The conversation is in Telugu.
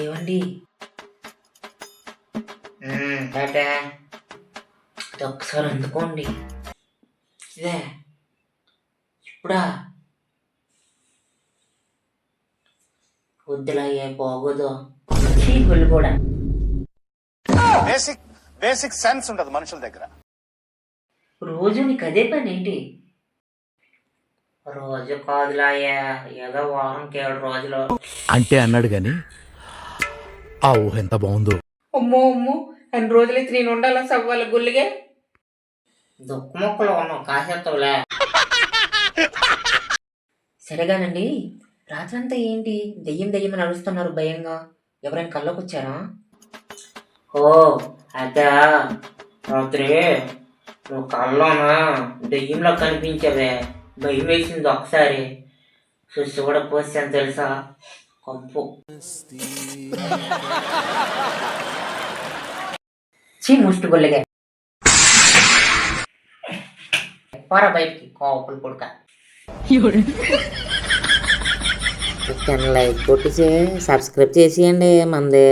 ఏమండి టాటా ఇది ఒక్కసారి అందుకోండి. ఇదే ఇప్పుడా వద్దులా ఏ బాగోదు చీకులు కూడా. బేసిక్ సెన్స్ ఉండదు మనుషుల దగ్గర. రోజు నీకు అదే పని ఏంటి? రోజు కాదులాయా, ఏదో వారంకి 7 రోజులు అంటే అన్నాడు గాని ఆ ఊహ ఎంత బాగుందో. అమ్మో అమ్మో, అన్ని రోజులైతే నేను ఉండాలా సవ్వాల గుల్లిగే? దుఃఖ మొక్కలు ఉన్నావు కాసేత్తవులే. సరేగానండి, రాత్రంతా ఏంటి దెయ్యం దెయ్యమని అరుస్తున్నారు భయంగా? ఎవరైనా కళ్ళకు వచ్చారా? ఓ అదా, రాత్రి నువ్వు కళ్ళలోనా దెయ్యంలో కనిపించవే, భయం వేసింది ఒకసారి. చూసి కూడా పోసాను తెలుసా, కంపు. చీ ముష్టి గుల్లగా పోరా బయటికి కోపలు కొడుక. లైక్ కొట్టి సబ్స్క్రైబ్ చేసేయండి మంది.